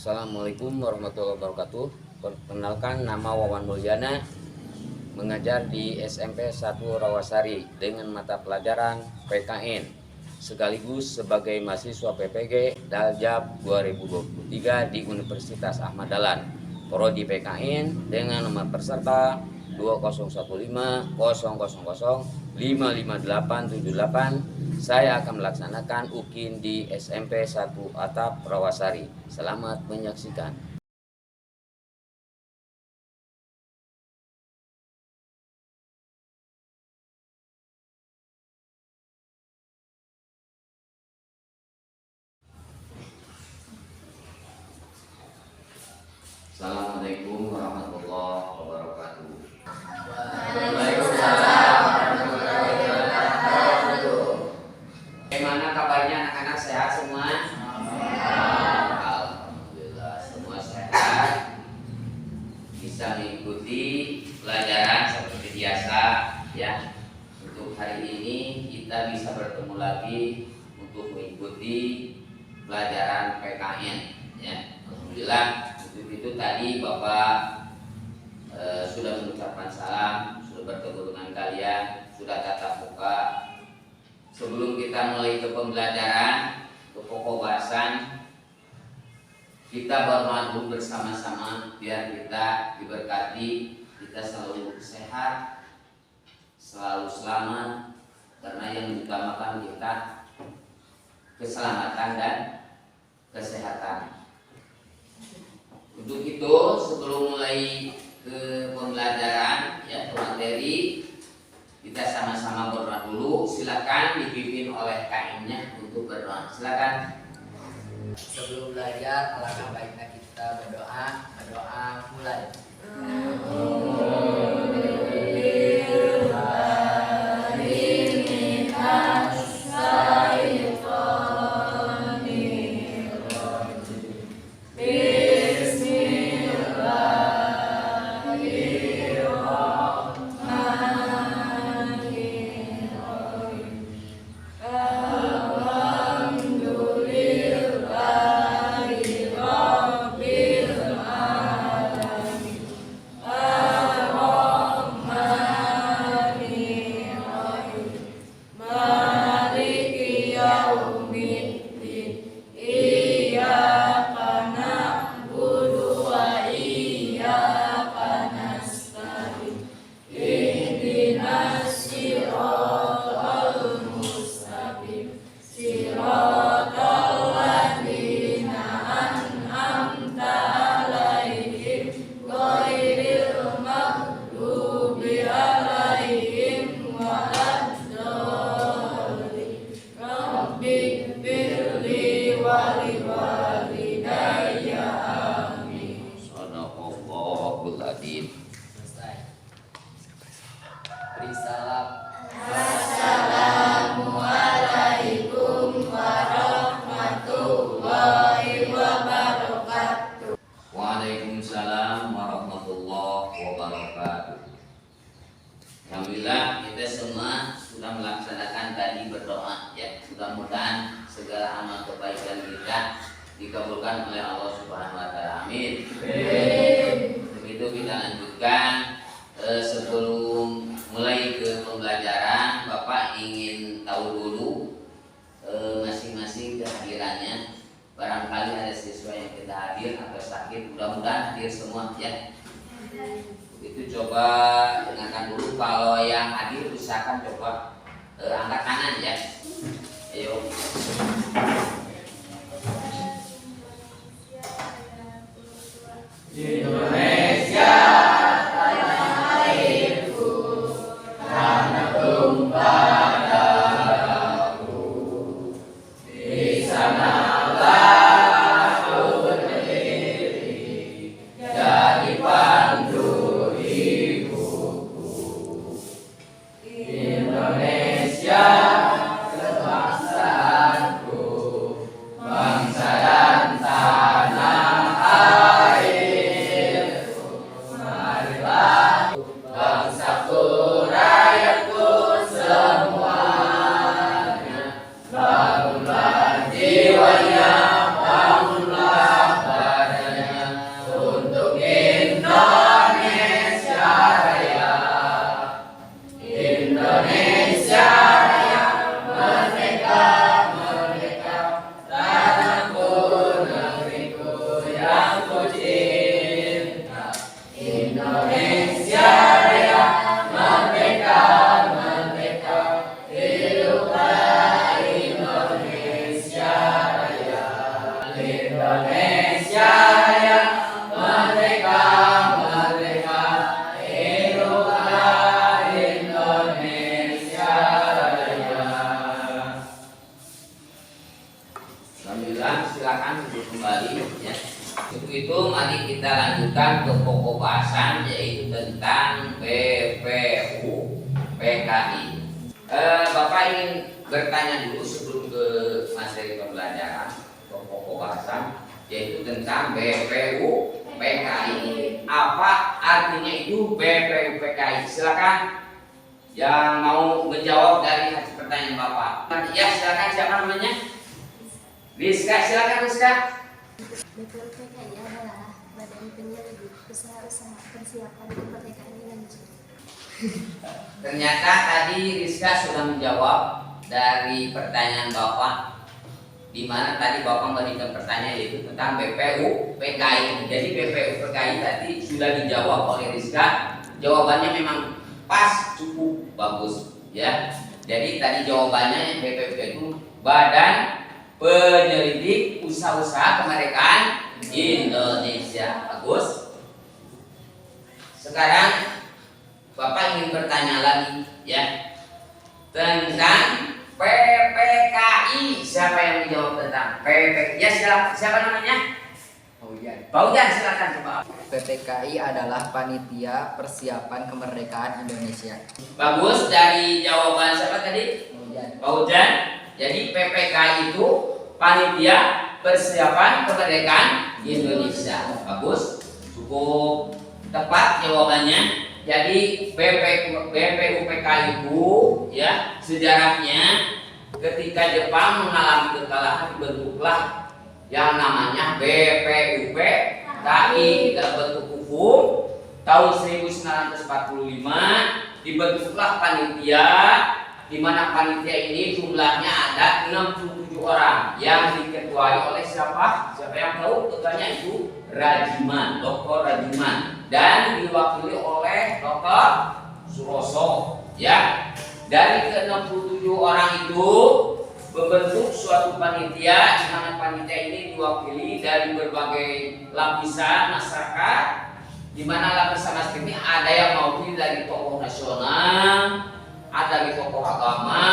Assalamualaikum warahmatullahi wabarakatuh. Perkenalkan, nama Wawan Mulyana, mengajar di SMP 1 Rawasari dengan mata pelajaran PKN, sekaligus sebagai mahasiswa PPG Daljab 2023 di Universitas Ahmad Dahlan, prodi PKN dengan nomor peserta 201500555878. Saya akan melaksanakan UKIN di SMP 1 Atap Rawasari. Selamat menyaksikan. Assalamualaikum warahmatullahi wabarakatuh. Waalaikumsalam warahmatullahi wabarakatuh. Bagaimana kabarnya anak-anak, sehat semua? Sehat. Alhamdulillah semua sehat. Bisa mengikuti pelajaran seperti biasa ya. Untuk hari ini kita bisa bertemu lagi untuk mengikuti pelajaran PKN ya. Alhamdulillah. Untuk itu tadi Bapak sudah mengucapkan salam, sudah bertemu dengan kalian, sudah tatap muka. Sebelum kita mulai ke pembelajaran, ke pokok bahasan, kita berdoa dulu bersama-sama biar kita diberkati, kita selalu sehat, selalu selamat, karena yang diutamakan kita keselamatan dan kesehatan. Untuk itu sebelum mulai ke pembelajaran ya, ke materi, kita sama-sama berdoa dulu. Silakan dipimpin oleh KM-nya untuk berdoa. Silakan. Sebelum belajar, alangkah baiknya kita berdoa. Mulai. Shadaqallahul adzim. Selesai. Beri salam. Assalamualaikum warahmatullahi wabarakatuh. Waalaikumsalam warahmatullahi wabarakatuh. Alhamdulillah kita semua sudah melaksanakan tadi berdoa ya. Mudah-mudahan segala amal kebaikan kita dikabulkan oleh Allah Subhanahu wa taala. Amin. Begitu kita lanjutkan. Sebelum mulai ke pembelajaran, Bapak ingin tahu dulu masing-masing kehadirannya. Barangkali ada siswa yang tidak hadir atau sakit, mudah-mudahan hadir semua ya. Itu coba dengarkan dulu. Kalau yang hadir usahakan coba angkat tangan ya. Ayo. Indonesia tanah airku, tanah tumpah darahku. Di sanalah aku berdiri, jadi pandu ibuku. Indonesia kebangsaanku, Indonesia Raya, merdeka, merdeka, hiduplah Indonesia Raya. Alhamdulillah, silakan duduk kembali ya. Untuk itu mari kita lanjutkan ke pokok bahasan yaitu tentang BPU PKI. Bapak ingin bertanya dulu sebelum ke materi pembelajaran ke pokok bahasan yaitu tentang BPU PKI. Apa artinya itu BPU PKI? Silakan yang mau menjawab dari hasil pertanyaan Bapak. Ya, silakan, siapa namanya? Rizka, silakan Rizka. BPU PKI adalah badan penyelidik usaha-usaha persiapan kemerdekaan Indonesia. Ternyata tadi Rizka sudah menjawab dari pertanyaan Bapak, di mana tadi Bapak memberikan pertanyaan yaitu tentang BPU PKI. Jadi BPU PKI tadi sudah dijawab oleh Rizka. Jawabannya memang pas, cukup bagus ya. Jadi tadi jawabannya BPU itu Badan Penyelidik Usaha-usaha Kemerdekaan Indonesia. Bagus. Sekarang Bapak ingin bertanya lagi ya tentang PPKI. Siapa yang menjawab tentang PPKI? Ya, siapa namanya? Pak Ujan, silakan coba. PPKI adalah Panitia Persiapan Kemerdekaan Indonesia. Bagus, dari jawaban siapa tadi? Pak Ujan. Jadi PPKI itu Panitia Persiapan Kemerdekaan Indonesia. Bagus, cukup tepat jawabannya. Jadi BPU PKI itu ya sejarahnya ketika Jepang mengalami kekalahan dibentuklah yang namanya BPU PKI dalam bentuk hukum. Tahun 1945 dibentuklah panitia, di mana panitia ini jumlahnya ada 67 orang yang diketuai oleh siapa? Siapa yang tahu? Ketuanya itu Rajiman, Dr. Rajiman, dan diwakili oleh Dr. Suroso. Ya, dari ke-67 orang itu membentuk suatu panitia, di mana panitia ini diwakili dari berbagai lapisan masyarakat, di mana lapisan masyarakat ini ada yang mewakili dari tokoh nasional, ada dari tokoh agama,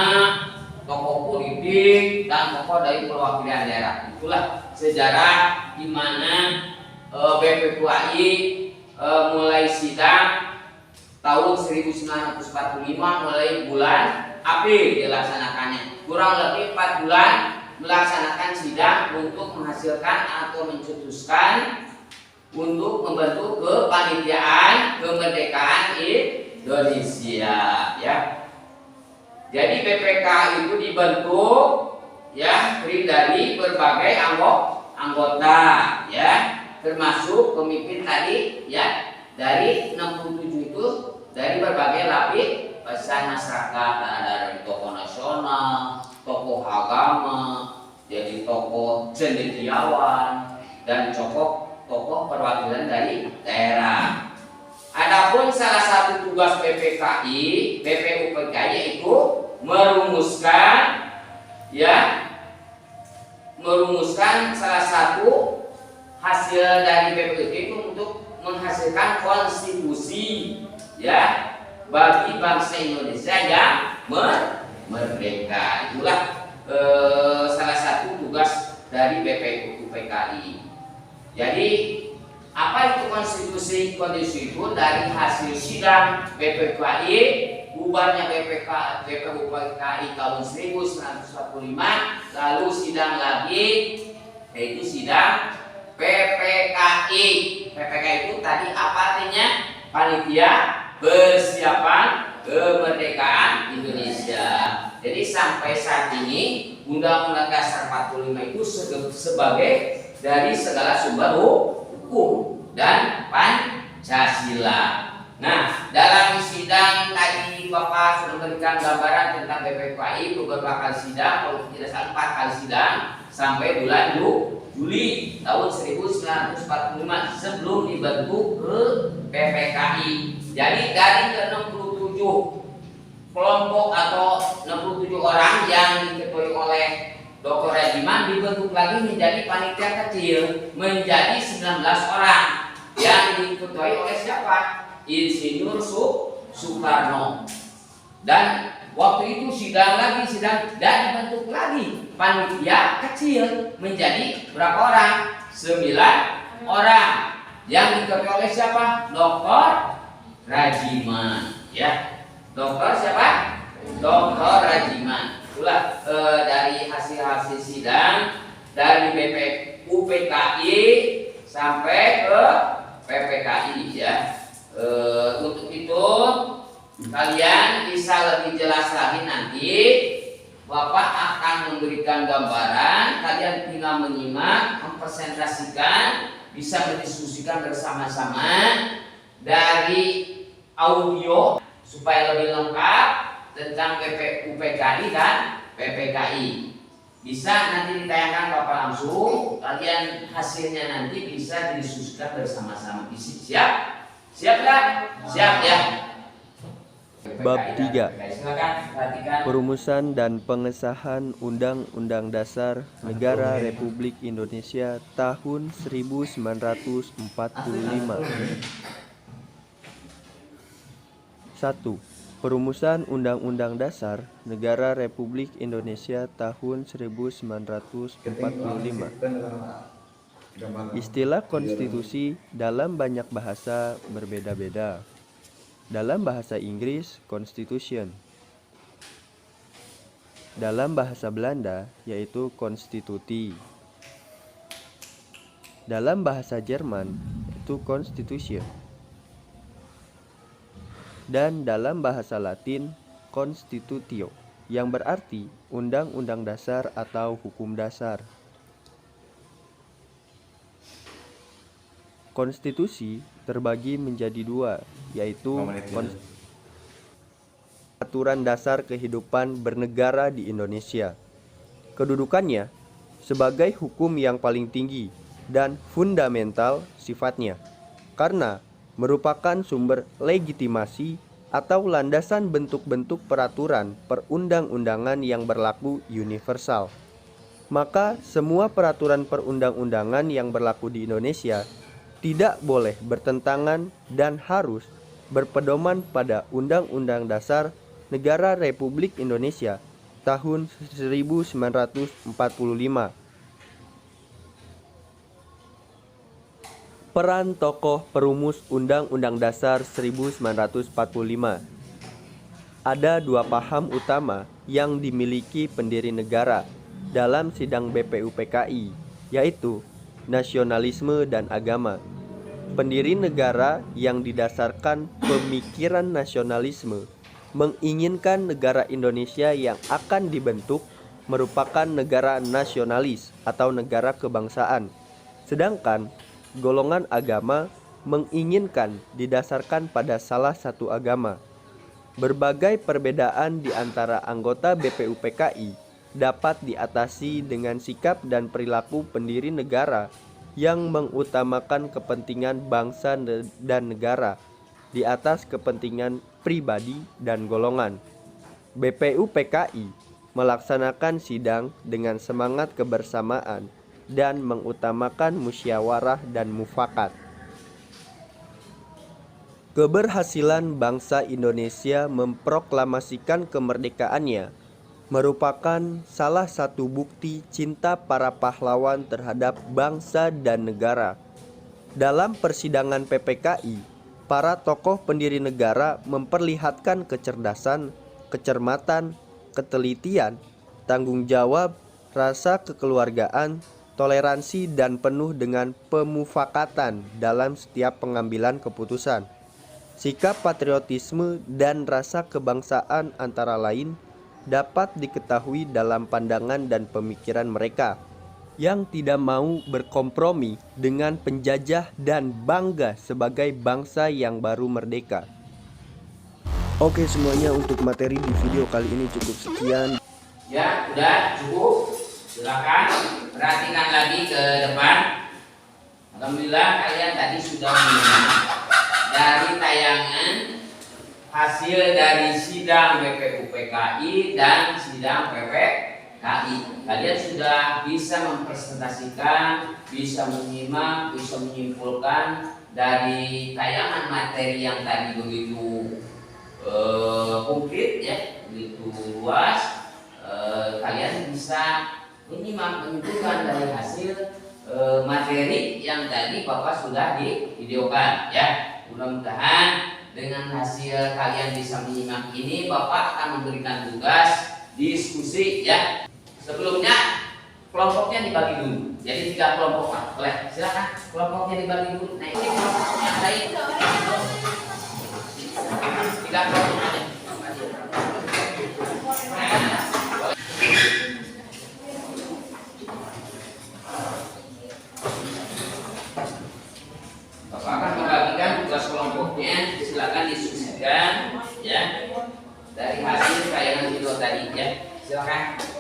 tokoh politik, dan tokoh dari perwakilan daerah. Itulah sejarah di mana BPKI mulai sidang tahun 1945 mulai bulan April dilaksanakannya. Kurang lebih 4 bulan melaksanakan sidang untuk menghasilkan atau mencetuskan untuk membentuk kepanitiaan kemerdekaan Indonesia ya. Jadi BPK itu dibentuk ya terdiri dari berbagai anggota ya, termasuk pemimpin tadi ya dari 67 itu dari berbagai lapisan masyarakat, ada dari tokoh nasional, tokoh agama, jadi tokoh cendekiawan dan tokoh perwakilan dari daerah. Adapun salah satu tugas BPKI, BPU PKI yaitu merumuskan salah satu hasil dari BPU itu untuk menghasilkan konstitusi ya bagi bangsa Indonesia yang merdeka. Itulah salah satu tugas dari BPU PKI. Jadi apa itu konstitusi? Konstitusi itu dari hasil sidang BPKI, bubarnya BPU PKI tahun 1945, lalu sidang lagi yaitu sidang PPKI. PPKI itu tadi apa artinya? Panitia Persiapan Kemerdekaan Indonesia. Jadi sampai saat ini Undang-Undang Dasar 45 itu sebagai dari segala sumber hukum dan Pancasila. Nah, dalam sidang tadi Bapak sudah memberikan gambaran tentang BPKI beberapa kali sidang, kalau tidak salah 4 kali sidang sampai bulan Juli tahun 1945 sebelum dibentuk ke PPKI. Jadi dari ke-67 kelompok atau 67 orang yang diketuai oleh Dr. Rajiman dibentuk lagi menjadi panitia kecil menjadi 19 orang yang diketuai oleh siapa? Insinyur Soekarno. Dan waktu itu sidang dan dibentuk lagi panitia kecil menjadi berapa orang? 9 orang yang diketuai oleh siapa? Dr. Rajiman, ya. Dokter siapa? Dr. Rajiman. Itulah dari hasil-hasil sidang dari BPUPKI sampai ke PPKI, ya. Untuk itu kalian bisa lebih jelas lagi nanti. Bapak akan memberikan gambaran, kalian tinggal menyimak, mempresentasikan, bisa mendiskusikan bersama-sama dari audio supaya lebih lengkap tentang BPUPKI dan PPKI. Bisa nanti ditayangkan Bapak langsung, kalian hasilnya nanti bisa didiskusikan bersama-sama. Siap? Siap nggak? Siap ya. Bab 3. Silakan perhatikan. Perumusan dan pengesahan Undang-Undang Dasar Negara Republik Indonesia tahun 1945. 1. Perumusan Undang-Undang Dasar Negara Republik Indonesia tahun 1945. Istilah konstitusi dalam banyak bahasa berbeda-beda. Dalam bahasa Inggris, Constitution. Dalam bahasa Belanda, yaitu Konstituti. Dalam bahasa Jerman, itu Constitution. Dan dalam bahasa Latin, Constitutio, yang berarti undang-undang dasar atau hukum dasar. Konstitusi terbagi menjadi dua, yaitu aturan dasar kehidupan bernegara di Indonesia. Kedudukannya sebagai hukum yang paling tinggi dan fundamental sifatnya, karena merupakan sumber legitimasi atau landasan bentuk-bentuk peraturan perundang-undangan yang berlaku universal. Maka semua peraturan perundang-undangan yang berlaku di Indonesia tidak boleh bertentangan dan harus berpedoman pada Undang-Undang Dasar Negara Republik Indonesia tahun 1945. Peran tokoh perumus Undang-Undang Dasar 1945. Ada dua paham utama yang dimiliki pendiri negara dalam sidang BPUPKI, yaitu nasionalisme dan agama. Pendiri negara yang didasarkan pemikiran nasionalisme menginginkan negara Indonesia yang akan dibentuk merupakan negara nasionalis atau negara kebangsaan. Sedangkan golongan agama menginginkan didasarkan pada salah satu agama. Berbagai perbedaan di antara anggota BPUPKI dapat diatasi dengan sikap dan perilaku pendiri negara yang mengutamakan kepentingan bangsa dan negara di atas kepentingan pribadi dan golongan. BPUPKI melaksanakan sidang dengan semangat kebersamaan dan mengutamakan musyawarah dan mufakat. Keberhasilan bangsa Indonesia memproklamasikan kemerdekaannya merupakan salah satu bukti cinta para pahlawan terhadap bangsa dan negara. Dalam persidangan PPKI, para tokoh pendiri negara memperlihatkan kecerdasan, kecermatan, ketelitian, tanggung jawab, rasa kekeluargaan, toleransi, dan penuh dengan pemufakatan dalam setiap pengambilan keputusan. Sikap patriotisme dan rasa kebangsaan antara lain dapat diketahui dalam pandangan dan pemikiran mereka yang tidak mau berkompromi dengan penjajah dan bangga sebagai bangsa yang baru merdeka. Oke semuanya, untuk materi di video kali ini cukup sekian. Ya, udah cukup. Silakan perhatikan lagi ke depan. Alhamdulillah kalian tadi sudah menyimak dari tayangan hasil dari sidang BPUPKI dan sidang PPKI. KI. Kalian sudah bisa mempresentasikan, bisa menyimak, bisa menyimpulkan dari tayangan materi yang tadi begitu konkret ya, begitu luas. Kalian bisa menyimak, menyimpulkan dari hasil materi yang tadi Bapak sudah divideokan ya. Mudah-mudahan dengan hasil kalian bisa menyimak ini, Bapak akan memberikan tugas diskusi ya. Sebelumnya kelompoknya dibagi dulu. Jadi 3 kelompok Pak. Boleh, silakan kelompoknya dibagi dulu. Nah ini kelompok yang lain. 3 kelompok aja. Bapak akan membagikan tugas kelompoknya. Silakan diskusikan ya dari hasil tayangan video tadi ya. Silakan.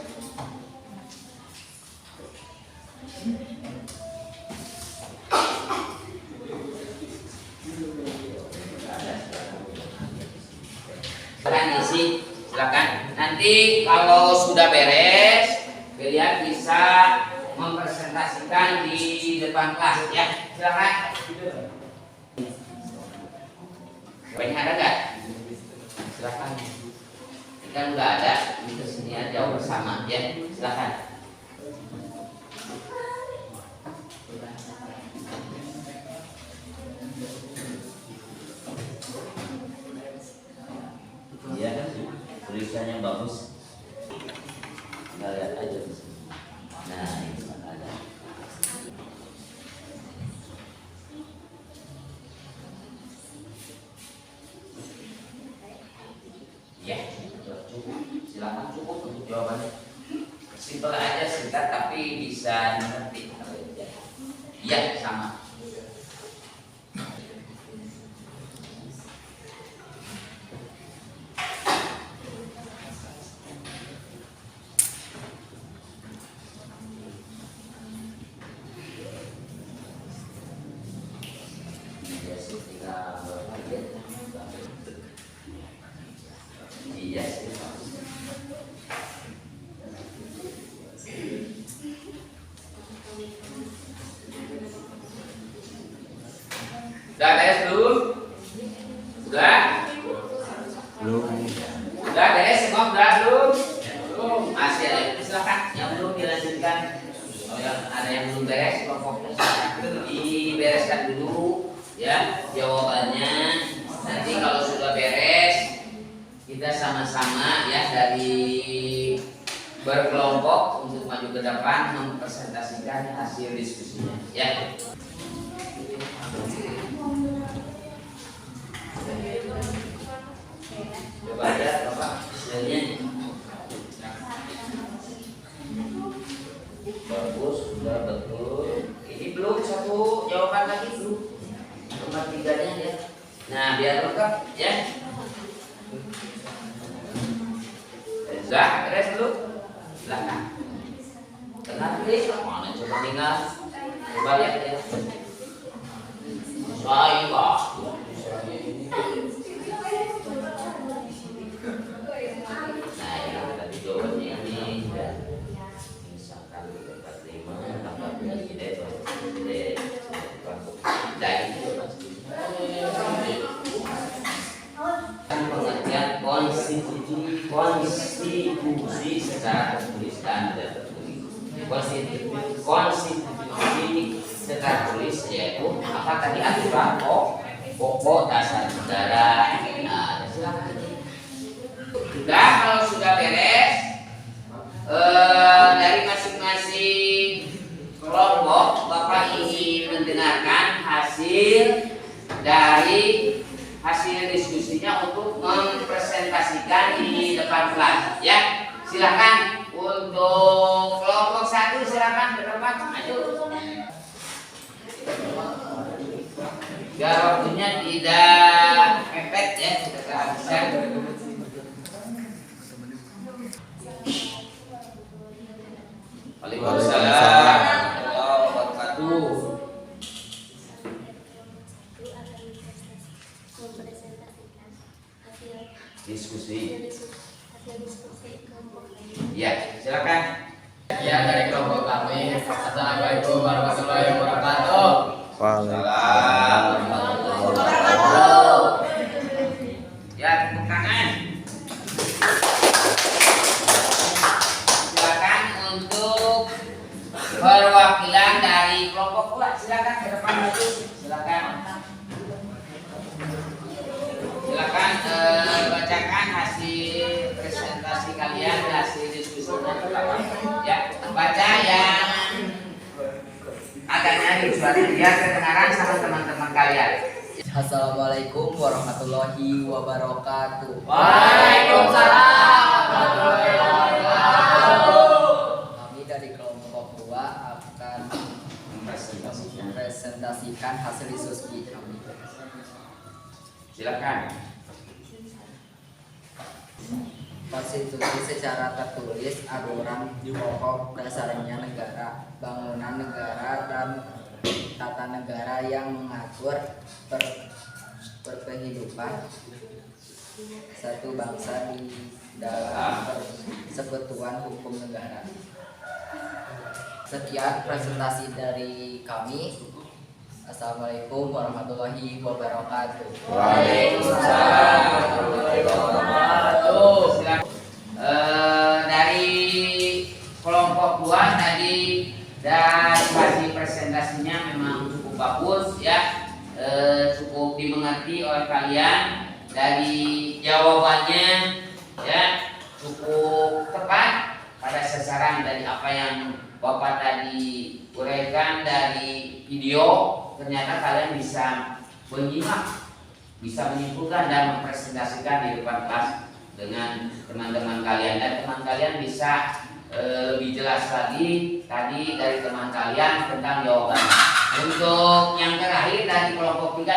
Silakan isi, silakan. Nanti kalau sudah beres, kalian bisa mempresentasikan di depan kelas ya. Silakan. Banyak ada nggak? Silakan. Kan nggak ada, ini kesini aja bersama ya. Silakan. Iya, tulisannya bagus. Kita lihat aja di sini. Nah, ini ada. Ya, cukup. Silakan cukup untuk jawabannya. Simpel aja, singkat tapi bisa dimengerti. Iya, sama. Iya sih, tinggal bagian. Iya sih. Sudah beres belum? Sudah? Belum. Sudah beres semua? Sudah belum? Belum. Masih ada yang silakan yang belum dilanjutkan. Oh yang ada yang belum beres kelompoknya silakan dibereskan dulu ya jawabannya. Nanti kalau sudah beres kita sama-sama ya dari berkelompok untuk maju ke depan mempresentasikan hasil diskusinya ya. Coba aja Bapak hasilnya. Bagus, sudah betul. Ini belum satu jawaban lagi belum. Nomor 3-nya ya. Nah biar lengkap ya. Sudah beres dulu. Silakan. Tenang please. Mana coba tinggal. Coba lihat ya. Saya Pak. Nah yang tadi jawabannya ini misalkan 45 tambah 2 dari itu pasti pengertian konstitusi secara tertulis dan tidak tertulis. Konstitusi secara tertulis yaitu apa tadi aturan pokok dasar negara. Nah, silakan. Sudah, kalau sudah beres dari masing-masing kelompok Bapak ingin mendengarkan hasil dari hasil diskusinya untuk mempresentasikan di depan kelas ya. Silakan untuk kelompok 1 silakan ke depan maju. Biar waktunya tidak mepet ya, tidak kehabisan. Waalaikumsalam warahmatullahi wabarakatuh. Mempresentasikan hasil Diskusi. hasil diskusi kelompok lain. Ya, silakan. Ya, dari kelompok kami. Assalamualaikum warahmatullahi wabarakatuh. Ya, tepuk tangan. Silakan untuk perwakilan dari kelompok dua. Silakan ke depan maju. Silakan. Silakan bacakan hasil presentasi kalian, hasil diskusi. Ya, baca yang agaknya dibuat biar kedengaran sama teman-teman kalian. Assalamualaikum warahmatullahi wabarakatuh. Waalaikumsalam warahmatullahi wabarakatuh. Kami dari kelompok 2 akan mempresentasikan hasil diskusi kami. Silakan. Konstitusi secara tertulis aturan pokok dasarnya negara, bangunan negara dan tata negara yang mengatur berkehidupan satu bangsa di dalam persekutuan hukum negara. Sekian presentasi dari kami. Assalamualaikum warahmatullahi wabarakatuh. Waalaikumsalam warahmatullahi wabarakatuh. Silakan. Dari kelompok 2 tadi dari hasil presentasinya memang cukup bagus ya, cukup dimengerti oleh kalian. Dari jawabannya ya cukup tepat pada sasaran dari apa yang Bapak tadi uraikan dari video. Ternyata kalian bisa menyimak, bisa menyimpulkan dan mempresentasikan di depan kelas dengan teman-teman kalian, dan teman kalian bisa lebih jelas lagi tadi dari teman kalian tentang jawabannya. Untuk yang terakhir dari kelompok 3,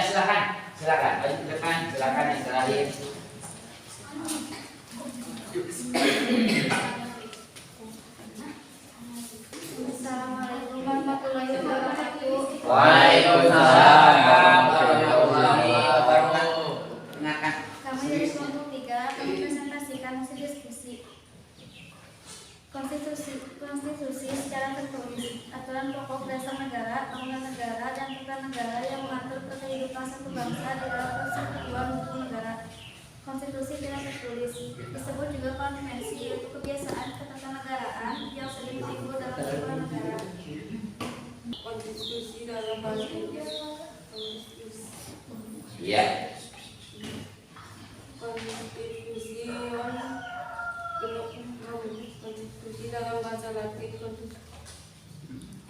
silakan maju ke depan, silakan yang terakhir. Assalamualaikum warahmatullahi wabarakatuh. Waalaikumsalam warahmatullahi wabarakatuh. Dengarkan. Kami dari kelompok 3 akan mempresentasikan hasil diskusi. Konstitusi secara tertulis, aturan pokok dasar negara, bangunan negara, dan tata negara yang mengatur kehidupan satu bangsa di dalam persekutuan hukum negara. Konstitusi tidak tertulis disebut juga konvensi, yaitu kebiasaan ketatanegaraan yang sering timbul dalam sebuah negara. Konstitusi dalam bahasa Inggris. Iya. Konstitusi dalam bahasa Latin.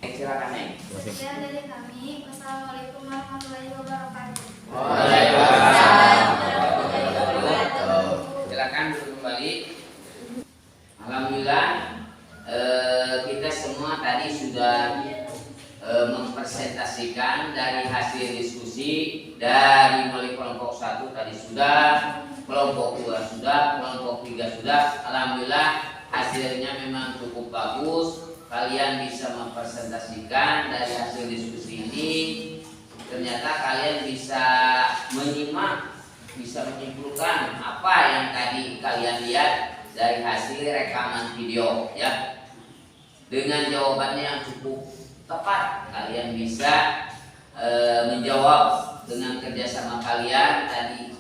Silakan Neng. Sekian dari kami. Wassalamualaikum warahmatullahi wabarakatuh. Silakan kembali. Alhamdulillah kita semua tadi sudah mempresentasikan dari hasil diskusi dari mulai kelompok 1 tadi sudah, kelompok 2 sudah, kelompok 3 sudah. Alhamdulillah hasilnya memang cukup bagus. Kalian bisa mempresentasikan dari hasil diskusi ini. Ternyata kalian bisa menyimak, bisa menyimpulkan apa yang tadi kalian lihat dari hasil rekaman video ya. Dengan jawabannya yang cukup tepat, kalian bisa menjawab dengan kerjasama kalian tadi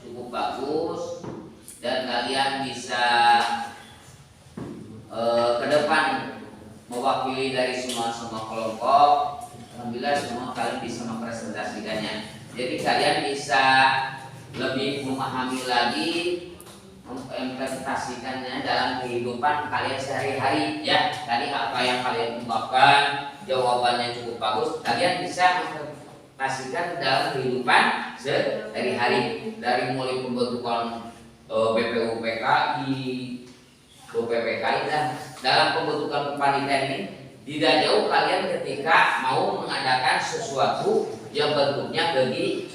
cukup bagus, dan kalian bisa ke depan mewakili dari semua kelompok. Alhamdulillah semua kalian bisa mempresentasikannya. Jadi kalian bisa lebih memahami lagi, mengimplementasikannya dalam kehidupan kalian sehari-hari ya. Tadi apa yang kalian ungkapkan, jawabannya cukup bagus, kalian bisa mengimplementasikan dalam kehidupan sehari-hari. Dari mulai pembentukan BPUPKI, BPPKI, dan dalam pembentukan panitia ini tidak jauh kalian ketika mau mengadakan sesuatu yang bentuknya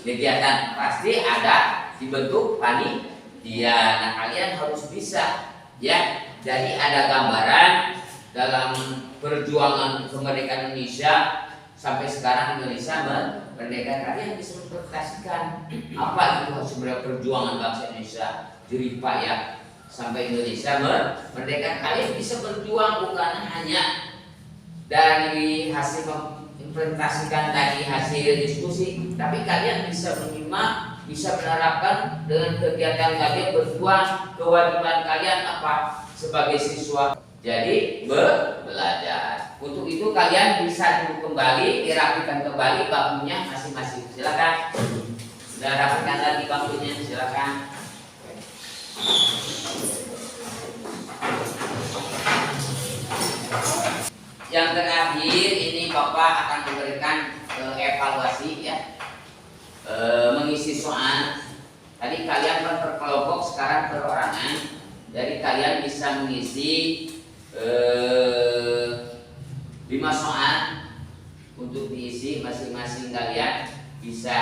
kegiatan, pasti ada dibentuk panitia. Nah kalian harus bisa ya. Jadi ada gambaran dalam perjuangan kemerdekaan Indonesia sampai sekarang Indonesia merdeka. Kalian bisa menginterpretasikan apa itu sebenarnya perjuangan bangsa Indonesia. Jerih Pak ya, sampai Indonesia merdeka. Kalian bisa berjuang bukan hanya dari hasil mengimplementasikan tadi hasil diskusi, tapi kalian bisa menyimak, bisa menerapkan dengan kegiatan kalian berjuang. Kewajiban kalian apa sebagai siswa? Jadi belajar. Untuk itu kalian bisa dulu kembali, dirapikan kembali bangkunya masing-masing. Silakan. Sudah rapatkan lagi bangkunya, silakan. Yang terakhir ini Bapak akan memberikan evaluasi ya, mengisi soal. Tadi kalian kan per kelompok, sekarang perorangan. Jadi kalian bisa mengisi 5 soal untuk diisi, masing-masing kalian bisa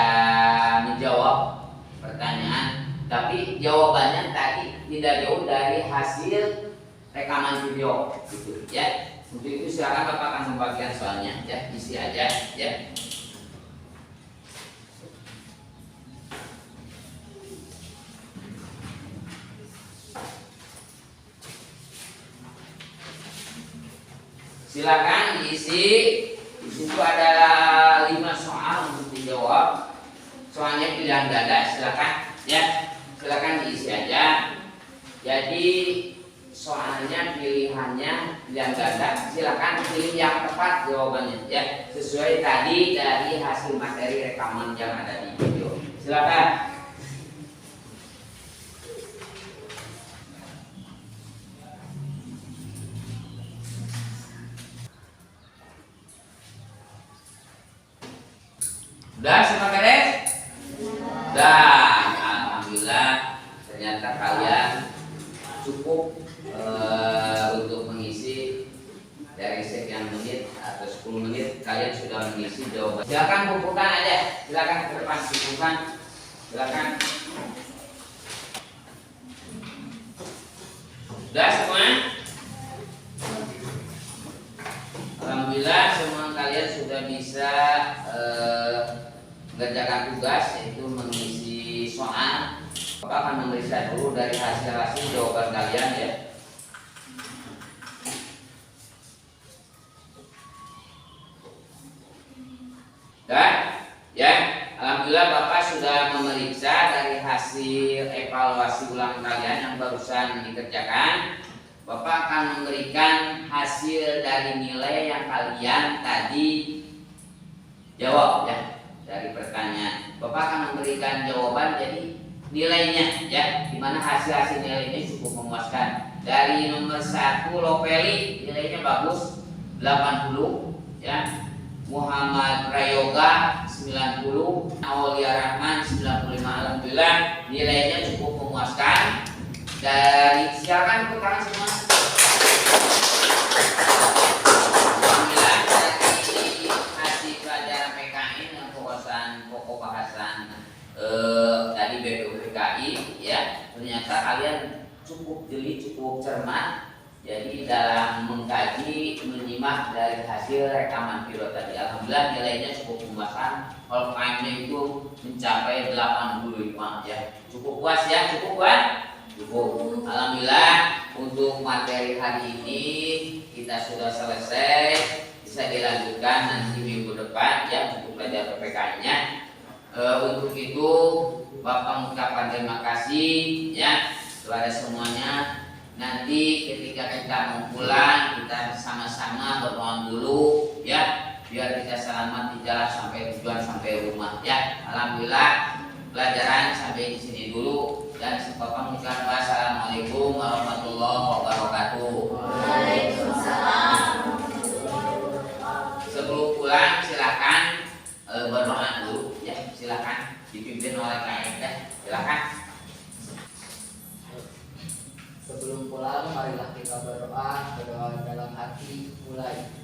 menjawab pertanyaan, tapi jawabannya tadi tidak jauh dari hasil rekaman video gitu ya. Untuk itu silakan Bapak akan membagikan soalnya ya, isi aja ya. Silakan diisi. Di situ ada 5 soal untuk dijawab. Soalnya pilihan ganda, silakan ya. Silakan diisi aja. Jadi soalnya pilihannya pilihan ganda. Silakan pilih yang tepat jawabannya ya, sesuai tadi dari hasil materi rekaman yang ada di video. Silakan. Udah semua beres? Udah, alhamdulillah ternyata kalian cukup untuk mengisi dari sekian menit atau 10 menit kalian sudah mengisi jawaban. Silakan kumpulkan aja, silakan ke depan kumpulkan, silakan. Udah semua? Alhamdulillah semua kalian sudah bisa mengerjakan tugas, yaitu mengisi soal. Bapak akan memeriksa dulu dari hasil jawaban kalian ya. Dan ya, alhamdulillah Bapak sudah memeriksa dari hasil evaluasi ulang kalian yang barusan dikerjakan. Bapak akan memberikan hasil dari nilai yang kalian tadi jawab ya, dari pertanyaan. Bapak akan memberikan jawaban jadi nilainya ya, dimana hasil nilainya cukup memuaskan. Dari nomor 1 Lopeli nilainya bagus 80 ya, Muhammad Prayoga 90, Aulia Rahman 95. Alhamdulillah nilainya cukup memuaskan. Dari silakan tepuk tangan semua. Alhamdulillah dari hasil pelajaran PKN yang pokok bahasan tadi BPUPKI ya, ternyata kalian cukup jeli, cukup cermat. Jadi dalam mengkaji, menyimak dari hasil rekaman video tadi, alhamdulillah nilainya cukup memuaskan. All time-nya itu mencapai 85 ya. Cukup puas ya, cukup puas. Cukup. Alhamdulillah untuk materi hari ini kita sudah selesai, bisa dilanjutkan nanti minggu depan ya untuk belajar PPK-nya. Untuk itu Bapak mengucapkan terima kasih ya kepada semuanya. Nanti ketika kita mau pulang kita sama-sama berdoa dulu ya, biar kita selamat di jalan sampai tujuan, sampai rumah ya. Alhamdulillah pelajaran sampai di sini dulu. Dan Bapak mengucapkan wassalamualaikum warahmatullahi wabarakatuh. Waalaikumsalam. Sebelum pulang silakan berdoa dulu ya, silakan dipimpin oleh KMK, silakan. Sebelum pulang marilah kita berdoa dalam hati. Mulai.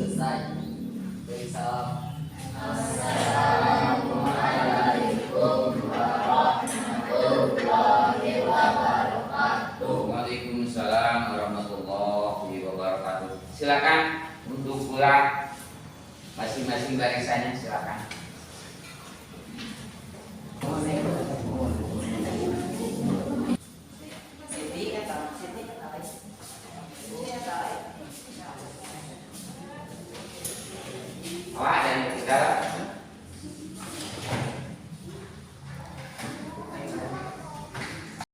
Selesai. Beri salam. Assalamualaikum warahmatullahi wabarakatuh. Waalaikumsalam warahmatullahi wabarakatuh. Silakan pula masing-masing barisannya silakan.